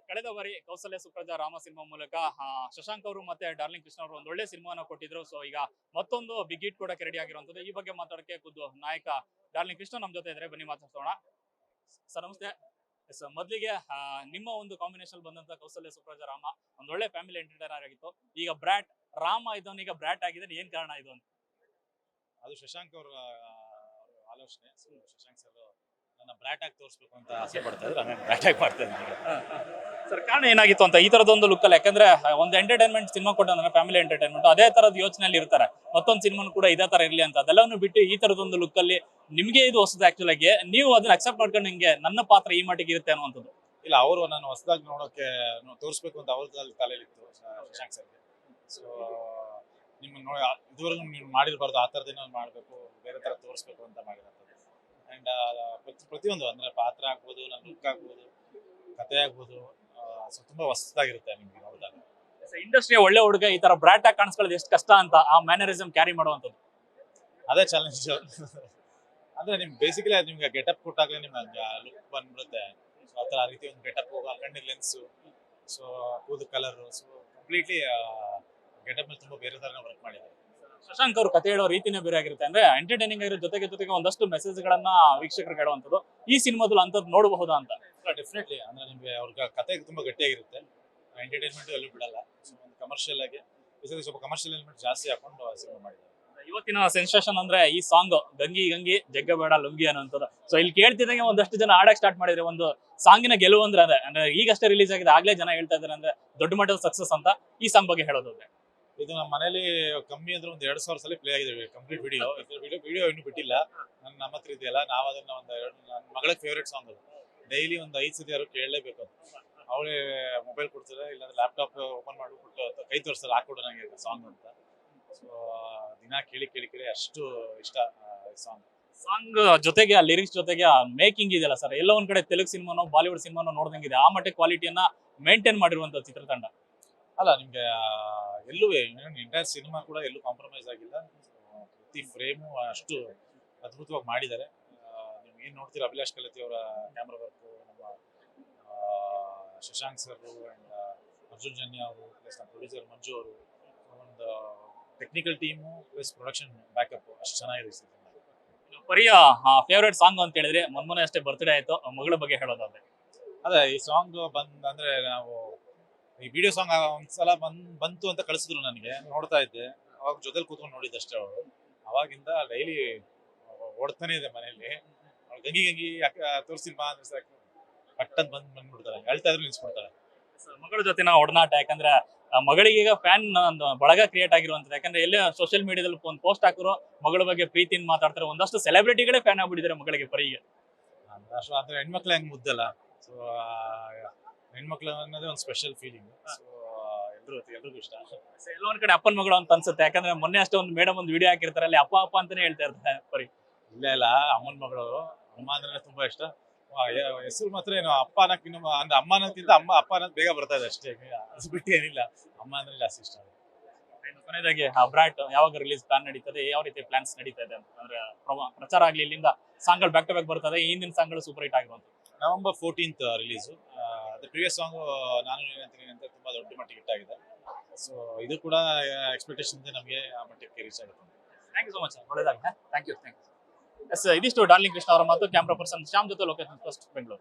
ಕಳೆದ ಬಾರಿ ಕೌಸಲ್ಯ ಸುಪ್ರಜಾ ರಾಮ ಸಿನಿಮಾ ಮೂಲಕ ಶಶಾಂಕ್ ಅವರು ಮತ್ತೆ ಡಾರ್ಲಿಂಗ್ ಕೃಷ್ಣ ಅವರು ಒಂದು ಒಳ್ಳೆ ಸಿನಿಮಾನ ಕೊಟ್ಟಿದ್ರು. ಸೊ ಈಗ ಮತ್ತೊಂದು ಬಿಗ್ ಹಿಟ್ ಕೂಡ ರೆಡಿ ಆಗಿರುವಂತದ್ದು. ಈ ಬಗ್ಗೆ ಮಾತಾಡಕ್ಕೆ ಖುದ್ದು ನಾಯಕ ಡಾರ್ಲಿಂಗ್ ಕೃಷ್ಣ ನಮ್ಮ ಜೊತೆ ಇದ್ರೆ, ಬನ್ನಿ ಮಾತಾಡ್ಸೋಣ. ಸರ್ ನಮಸ್ತೆ. ಮೊದಲಿಗೆ ನಿಮ್ಮ ಒಂದು ಕಾಂಬಿನೇಷನ್ ಬಂದಂತ ಕೌಸಲ್ಯ ಸುಪ್ರಜಾ ರಾಮ ಒಂದ್ ಒಳ್ಳೆ ಫ್ಯಾಮಿಲಿ ಎಂಟರ್ಟೈನರ್ ಆಗಿತ್ತು. ಈಗ ಬ್ರಾಟ್ ರಾಮ ಇದನ್ನ ಈಗ ಬ್ರಾಟ್ ಆಗಿದೆ, ಏನ್ ಕಾರಣ ಇದು ಅಂತ? ಅದು ಶಶಾಂಕ್ ಅವರ ಆಲೋಚನೆ. ಶಶಾಂಕ್ ಸರ್ ನನ್ನ ಬ್ರಾಟ್ ಆಗಿ ತೋರಿಸ್ಬೇಕು ಅಂತ ಆಸೆ ಪಡ್ತಾ ಇದ್ರು, ಹಂಗಾಗಿ ಬ್ರಾಟ್ ಆಗಿ ಮಾಡ್ತಾ ಇದ್ದೀನಿ. ಸರ್ ಕಾರಣ ಏನಾಗಿತ್ತು ಅಂತ ಈ ತರದೊಂದು ಲುಕ್ ಅಲ್ಲಿ? ಯಾಕಂದ್ರೆ ಒಂದು ಎಂಟರ್ಟೈನ್ಮೆಂಟ್ ಸಿನಿಮಾ ಕೊಟ್ಟಂದ್ರೆ ಫ್ಯಾಮಿಲಿ ಎಂಟರ್ಟೈನ್ಮೆಂಟ್ ಅದೇ ತರದ ಯೋಚನೆಯಲ್ಲಿ ಇರ್ತಾರೆ, ಮತ್ತೊಂದು ಸಿನಿಮಾ ಕೂಡ ಇದೇ ತರ ಇರ್ಲಿ ಅಂತ. ಅದೆಲ್ಲವನ್ನು ಬಿಟ್ಟು ಈ ತರದೊಂದು ಲುಕ್ ಅಲ್ಲಿ ನಿಮ್ಗೆ ಇದು ಹೊಸದು ಆಕ್ಚುಲ್ ಆಗಿ, ನೀವು ಅದನ್ನ ಅಕ್ಸೆಪ್ಟ್ ಮಾಡ್ಕೊಂಡು ನಿಮ್ಗೆ ನನ್ನ ಪಾತ್ರ ಈ ಮಟ್ಟಿಗೆ ಇರುತ್ತೆ ಅನ್ನುವಂಥದ್ದು? ಇಲ್ಲ, ಅವರು ನಾನು ಹೊಸದಾಗಿ ನೋಡೋಕೆ ತೋರಿಸ್ಬೇಕು ಅಂತ ಅವ್ರ ತಲೆಯಲ್ಲಿತ್ತು ಶಶಾಂಕ್ ಸರ್ಗೆ. ಸೊ ನಿಮ್ಮನ್ನು ನೋಡಿ ಇದುವರೆಗೂ ನೀವು ಮಾಡಿರಬಾರ್ದು, ಆ ಥರದೇನೋ ಮಾಡಬೇಕು, ಬೇರೆ ಥರ ತೋರಿಸ್ಬೇಕು ಅಂತ ಮಾಡಿರೋಂಥದ್ದು. ಆ್ಯಂಡ್ ಪ್ರತಿಯೊಂದು ಅಂದರೆ ಪಾತ್ರ ಆಗ್ಬೋದು, ನನ್ನ ಲುಕ್ ಆಗ್ಬೋದು, ಕತೆ ಆಗ್ಬೋದು, ಸೊ ತುಂಬ ಹೊಸದಾಗಿರುತ್ತೆ ನಿಮ್ಗೆ ನೋಡಿದಾಗ. ಇಂಡಸ್ಟ್ರಿಯ ಒಳ್ಳೆ ಹುಡುಗ ಈ ತರ ಬ್ರಾಟ್ ಆಗಿ ಕಾಣಿಸ್ಕೊಳ್ಳೋದು ಎಷ್ಟು ಕಷ್ಟ ಅಂತ, ಆ ಮ್ಯಾನರಿಸಮ್ ಕ್ಯಾರಿ ಮಾಡುವಂಥದ್ದು ಅದೇ ಚಾಲೆಂಜ್. ಅಂದ್ರೆ ನಿಮ್ಗೆ ಬೇಸಿಕಲಿ ನಿಮ್ಗೆ ಗೆಟಪ್ ಕೊಟ್ಟಾಗಲೇ ನಿಮ್ಗೆ ಲುಕ್ ಬಂದ್ಬಿಡುತ್ತೆ. ಸೊ ಆ ಥರ ಆ ರೀತಿ ಒಂದು ಗೆಟಪ್, ಕಣ್ಣಿಗೆ ಲೆನ್ಸು, ಸೊ ಕೂದಲು ಕಲರು, ಸೊ ಕಂಪ್ಲೀಟ್ಲಿ ಗೆಟಪ್ ಮೇಲೆ ತುಂಬ ಬೇರೆ ಥರನೇ ವರ್ಕ್ ಮಾಡಿದ್ದಾರೆ. ಶಶಾಂಕ್ ಅವರು ಕತೆ ಹೇಳೋ ರೀತಿನೇ ಬೇರೆ ಆಗಿರುತ್ತೆ. ಅಂದ್ರೆ ಎಂಟರ್ಟೈನಿಂಗ್ ಆಗಿರೋ ಜೊತೆಗೆ ಒಂದಷ್ಟು ಮೆಸೇಜ್ ಗಳನ್ನ ವೀಕ್ಷಕರಿಗೆ ಹೇಳುವಂಥದ್ದು. ಈ ಸಿನಿಮಾದಲ್ಲಿ ಅಂತದ್ದು ನೋಡಬಹುದಾ ಅಂತ? ಡೆಫಿನೆಟ್ಲಿ. ಅಂದ್ರೆ ನಿಮ್ಗೆ ಅವ್ರಿಗೆ ಕತೆ ತುಂಬಾ ಗಟ್ಟಿಯಾಗಿರುತ್ತೆ, ಎಂಟರ್ಟೈನ್ಮೆಂಟ್ ಎಲ್ಲೂ ಬಿಡಲ್ಲ. ಸೊ ಒಂದು ಕಮರ್ಷಿಯಲ್ ಆಗಿ ಸ್ವಲ್ಪ ಕಮರ್ಷಿಯಲ್ ಎಲಿಮೆಂಟ್ ಜಾಸ್ತಿ ಹಾಕೊಂಡು ಸಿನಿಮಾ ಮಾಡಿದ್ದಾರೆ. ಇವತ್ತಿನ ಸೆನ್ಸೇಷನ್ ಅಂದ್ರೆ ಈ ಸಾಂಗ್ ಗಂಗಿ ಗಂಗಿ ಜಗ್ಗ ಬೇಡ ಲುಂಗಿ ಅನ್ನೋಂಥದ್ದು. ಸೊ ಇಲ್ಲಿ ಕೇಳ್ತಿದ್ದಂಗೆ ಒಂದಷ್ಟು ಜನ ಆಡಕ್ ಸ್ಟಾರ್ಟ್ ಮಾಡಿದ್ರೆ, ಒಂದು ಸಾಂಗಿನ ಗೆಲುವು ಅಂದ್ರೆ ಅದೇ. ಅಂದ್ರೆ ಈಗಷ್ಟೇ ರಿಲೀಸ್ ಆಗಿದೆ, ಆಗ್ಲೇ ಜನ ಹೇಳ್ತಾ ಇದಾರೆ ಅಂದ್ರೆ ದೊಡ್ಡ ಮಟ್ಟದ ಸಕ್ಸಸ್ ಅಂತ. ಈ ಸಾಂಗ್ ಬಗ್ಗೆ ಹೇಳೋದಾದ್ರೆ, ಇದು ನಮ್ಮ ಮನೇಲಿ ಕಮ್ಮಿ ಅಂದ್ರೆ ಒಂದು 2,000 ಸಲ ಪ್ಲೇ ಆಗಿದೆ ಕಂಪ್ಲೀಟ್ ವಿಡಿಯೋ. ವಿಡಿಯೋ ಇನ್ನೂ ಬಿಟ್ಟಿಲ್ಲ, ನಮ್ಮ ಹತ್ರ ಇದೆಯಲ್ಲ. ನಾವು ಅದನ್ನ ನನ್ನ ಮಗಳಿಗೆ ಫೇವ್ರೇಟ್ ಸಾಂಗ್ ಅದು. ಡೈಲಿ ಒಂದು 5 ಸತಿ ಯಾರು ಕೇಳಲೇಬೇಕು. ಅವಳೇ ಮೊಬೈಲ್ ಕೊಡ್ತಾರೆ, ಇಲ್ಲಾಂದ್ರೆ ಲ್ಯಾಪ್ಟಾಪ್ ಓಪನ್ ಮಾಡಿಬಿಟ್ಟು ಕೈ ತೋರಿಸ್ತಾರೆ, ಹಾಕೊಡು ನಂಗೆ ಸಾಂಗ್ ಅಂತ. ಸೊ ದಿನ ಕೇಳಿ ಕೇಳಿ ಕೇಳಿ ಅಷ್ಟು ಇಷ್ಟ ಸಾಂಗ್. ಸಾಂಗ್ ಜೊತೆಗೆ ಆ ಲಿರಿಕ್ಸ್ ಜೊತೆಗೆ ಆ ಮೇಕಿಂಗ್ ಇದೆಯಲ್ಲ ಸರ್, ಎಲ್ಲ ಒಂದ್ ಕಡೆ ತೆಲುಗು ಸಿನಿಮಾನೋ ಬಾಲಿವುಡ್ ಸಿನಿಮಾನೋ ನೋಡ್ದಂಗಿದೆ. ಆ ಮಟ್ಟ ಕ್ವಾಲಿಟಿಯನ್ನ ಮೇಂಟೈನ್ ಮಾಡಿರುವಂತ ಚಿತ್ರತಂಡ. ಅಲ್ಲ, ನಿಮ್ಗೆ ಎಲ್ಲೂ ಎಂಟೈರ್ ಸಿನಿಮಾ ಕೂಡ ಎಲ್ಲೂ ಕಾಂಪ್ರಮೈಸ್ ಆಗಿಲ್ಲ. ಪ್ರತಿ ಫ್ರೇಮು ಅಷ್ಟು ಅದ್ಭುತವಾಗಿ ಮಾಡಿದ್ದಾರೆ. ನೀವು ಏನು ನೋಡ್ತೀರಾ, ಅಭಿಲಾಷ್ ಕಲತಿ ಅವರ ಕ್ಯಾಮ್ರಾ ವರ್ಕು, ನಮ್ಮ ಶಶಾಂಕ್ ಸರ್ ಆ್ಯಂಡ್ ಅರ್ಜುನ್ ಜನ್ಯ ಅವರು, ಪ್ಲಸ್ ನಮ್ಮ ಪ್ರೊಡ್ಯೂಸರ್ ಮಂಜು ಅವರು, ಒಂದು technical team plus production backup ಅಷ್ಟು ಚೆನ್ನಾಗಿದೆ. ಪರಿಯ ಫೇವ್ರೇಟ್ ಸಾಂಗ್ ಅಂತ ಹೇಳಿದ್ರೆ, ಮೊನ್ನೆ ಅಷ್ಟೇ ಬರ್ತ್ಡೇ ಆಯ್ತು, ಮಗಳ ಬಗ್ಗೆ ಹೇಳೋದಾದ್ರೆ? ಅದೇ ಈ ಸಾಂಗ್ ಅಂದ್ರೆ ನಾವು ಈ ವಿಡಿಯೋ ಸಾಂಗ್ ಒಂದ್ಸಲ ಬಂತು ಅಂತ ಕಳಿಸಿದ್ರು ನನಗೆ, ನೋಡ್ತಾ ಇದ್ದೆ. ಅವಾಗ ಜೊತೆಲಿ ಕೂತ್ಕೊಂಡು ನೋಡಿದ್ದಷ್ಟೇ ಅವಳು. ಅವಾಗಿಂದ ಡೈಲಿ ಓಡ್ತಾನೆ ಇದೆ ಮನೆಯಲ್ಲಿ. ಅವಳು ಗಂಗಿ ಗಂಗಿ ತೋರಿಸಿಲ್ವಾ ಅಂದ್ರೆ ಸಾಕು, ಪಟ್ಟದ್ ಬಂದ್ಬಿಡ್ತಾಳೆ, ಹೇಳ್ತಾ ಇದ್ರು ನಿಲ್ಸ್ಬಿಡ್ತಾಳೆ. ಮಗಳ ಜೊತೆ ಒಡನಾಟ, ಯಾಕಂದ್ರೆ ಮಗಳಿಗೆ ಈಗ ಫ್ಯಾನ್ ಬಳಗ ಕ್ರಿಯೇಟ್ ಆಗಿರುವಂತದ್ದು. ಯಾಕಂದ್ರೆ ಎಲ್ಲೇ ಸೋಷಿಯಲ್ ಮೀಡಿಯಾದಲ್ಲಿ ಒಂದು ಪೋಸ್ಟ್ ಹಾಕಿರೋ ಮಗಳ ಬಗ್ಗೆ ಪ್ರೀತಿಯಿಂದ ಮಾತಾಡ್ತಾರೆ. ಒಂದಷ್ಟು ಸೆಲೆಬ್ರಿಟಿಗಳೇ ಫ್ಯಾನ್ ಆಗ್ಬಿಟ್ಟಿದ್ದಾರೆ ಮಗಳಿಗೆ, ಪರಿಗೆ. ಅಂದ್ರೆ ಹೆಣ್ಮಕ್ಳು ಹೆಂಗ್ ಮುದ್ದಲ್ಲ, ಸೊ ಹೆಣ್ಮಕ್ಳು ಅನ್ನೋದೇ ಒಂದು ಸ್ಪೆಷಲ್ ಫೀಲಿಂಗ್. ಸೊ ಎಲ್ರಿಗೂ ಇಷ್ಟ. ಎಲ್ಲೋ ಒಂದ್ ಕಡೆ ಅಪ್ಪನ ಮಗಳು ಅಂತ ಅನ್ಸುತ್ತೆ, ಯಾಕಂದ್ರೆ ಮೊನ್ನೆ ಅಷ್ಟೇ ಒಂದು ಮೇಡಮ್ ಒಂದು ವಿಡಿಯೋ ಹಾಕಿರ್ತಾರೆ, ಅಲ್ಲಿ ಅಪ್ಪ ಅಪ್ಪ ಅಂತಾನೆ ಹೇಳ್ತಾ ಇರ್ತಾರೆ ಪರಿ. ಇಲ್ಲ, ಅಮ್ಮನ ಮಗಳು. ಅಮ್ಮ ಅಂದ್ರೆ ತುಂಬಾ ಇಷ್ಟ. ಹೆಸರು ಮಾತ್ರ ಏನು ಅಪ್ಪ ಅನ್ನಕ್ ಇನ್ನು ಅಂದ್ರೆ ಅಮ್ಮ ಅನ್ನೋಕ್ಕಿಂತ ಅಪ್ಪ ಅನ್ನೋದು ಬೇಗ ಬರ್ತಾ ಇದೆ ಅಷ್ಟೇ, ಅದು ಬಿಟ್ಟು ಏನಿಲ್ಲ. ಅಮ್ಮ ಅಂದ್ರೆ ಜಾಸ್ತಿ ಇಷ್ಟ. ಕೊನೆಯದಾಗಿ ಬ್ರಾಟ್ ಯಾವಾಗ ರಿಲೀಸ್ ಪ್ಲಾನ್ ನಡೀತದೆ, ಯಾವ ರೀತಿ ಪ್ಲಾನ್ಸ್ ನಡೀತಾ ಇದೆ ಅಂದ್ರೆ ಪ್ರಚಾರ ಆಗ್ಲಿ, ಇಲ್ಲಿಂದ ಸಾಂಗ್ಗಳು ಬ್ಯಾಕ್ ಟು ಬ್ಯಾಕ್ ಬರ್ತದೆ, ಹಿಂದಿನ ಸಾಂಗ್ಗಳು ಸೂಪರ್ ಹಿಟ್ ಆಗಿರುವಂತ? November 14th release. Previous song ನಾನು ಏನಂತೀನಿ ಅಂತ ತುಂಬಾ ದೊಡ್ಡ ಮಟ್ಟಿಗೆ ಹಿಟ್ ಆಗಿದೆ. ಸೊ ಇದು ಕೂಡ ಎಕ್ಸ್ಪೆಕ್ಟೇಷನ್ ಇದೆ ನಮಗೆ, ಆ ಮಟ್ಟಕ್ಕೆ ರೀಚ್ ಆಗುತ್ತೆ. ಥ್ಯಾಂಕ್ ಯು ಸೊ ಮಚ್, ಒಳ್ಳೆದಾಗಿದೆ. Thank you. ಎಸ್, ಇದಿಷ್ಟು ಡಾರ್ಲಿಂಗ್ ಕೃಷ್ಣ ಅವರ ಮಾತು. ಕ್ಯಾಮ್ರಾ ಪರ್ಸನ್ ಶ್ಯಾಮ್ ಜೊತೆ ಲೊಕೇಶನ್ ಫಸ್ಟ್, ಬೆಂಗಳೂರು.